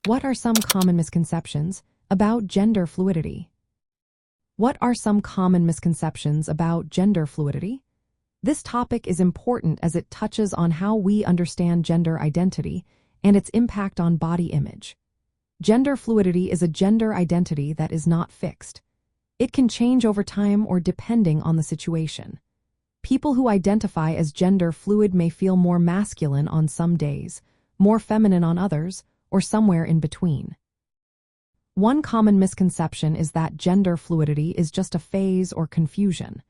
What are some common misconceptions about gender fluidity? What are some common misconceptions about gender fluidity? This topic is important as it touches on how we understand gender identity and its impact on body image. Gender fluidity is a gender identity that is not fixed. It can change over time or depending on the situation. People who identify as gender fluid may feel more masculine on some days, more feminine on others, or somewhere in between. One common misconception is that gender fluidity is just a phase or confusion.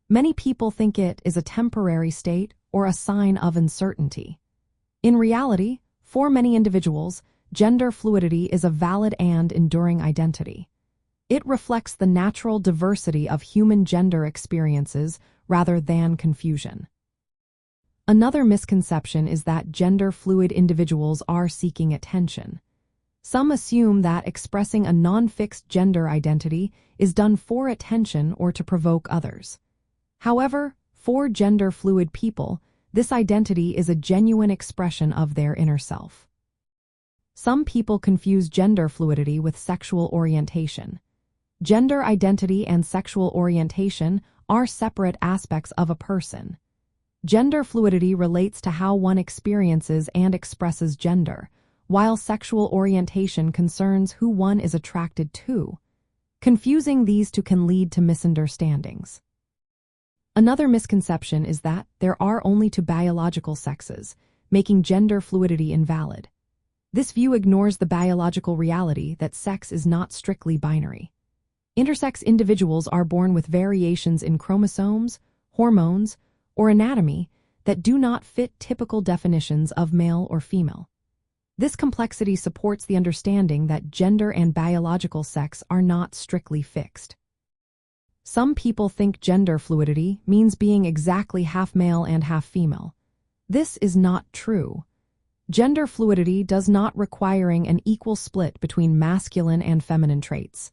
Many people think it is a temporary state or a sign of uncertainty. In reality, for many individuals, gender fluidity is a valid and enduring identity. It reflects the natural diversity of human gender experiences rather than confusion. Another misconception is that gender-fluid individuals are seeking attention. Some assume that expressing a non-fixed gender identity is done for attention or to provoke others. However, for gender-fluid people, this identity is a genuine expression of their inner self. Some people confuse gender fluidity with sexual orientation. Gender identity and sexual orientation are separate aspects of a person. Gender fluidity relates to how one experiences and expresses gender, while sexual orientation concerns who one is attracted to. Confusing these two can lead to misunderstandings. Another misconception is that there are only two biological sexes, making gender fluidity invalid. This view ignores the biological reality that sex is not strictly binary. Intersex individuals are born with variations in chromosomes, hormones, or anatomy that do not fit typical definitions of male or female. This complexity supports the understanding that gender and biological sex are not strictly fixed. Some people think gender fluidity means being exactly half male and half female. This is not true. Gender fluidity does not requiring an equal split between masculine and feminine traits.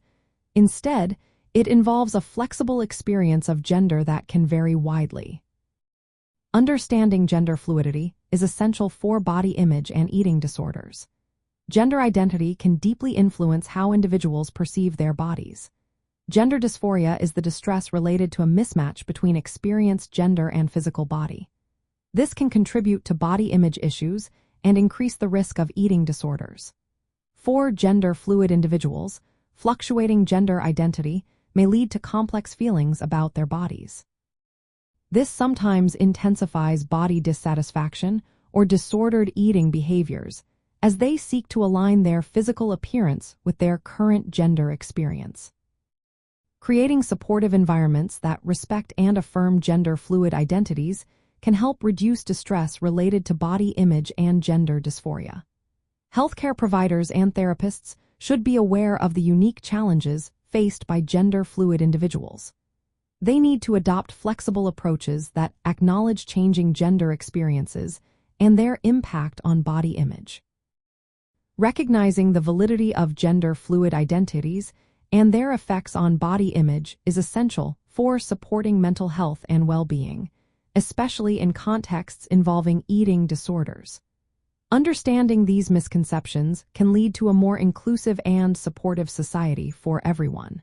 Instead, it involves a flexible experience of gender that can vary widely. Understanding gender fluidity is essential for body image and eating disorders. Gender identity can deeply influence how individuals perceive their bodies. Gender dysphoria is the distress related to a mismatch between experienced gender and physical body. This can contribute to body image issues and increase the risk of eating disorders. For gender-fluid individuals, fluctuating gender identity may lead to complex feelings about their bodies. This sometimes intensifies body dissatisfaction or disordered eating behaviors as they seek to align their physical appearance with their current gender experience. Creating supportive environments that respect and affirm gender-fluid identities can help reduce distress related to body image and gender dysphoria. Healthcare providers and therapists should be aware of the unique challenges faced by gender-fluid individuals. They need to adopt flexible approaches that acknowledge changing gender experiences and their impact on body image. Recognizing the validity of gender-fluid identities and their effects on body image is essential for supporting mental health and well-being, especially in contexts involving eating disorders. Understanding these misconceptions can lead to a more inclusive and supportive society for everyone.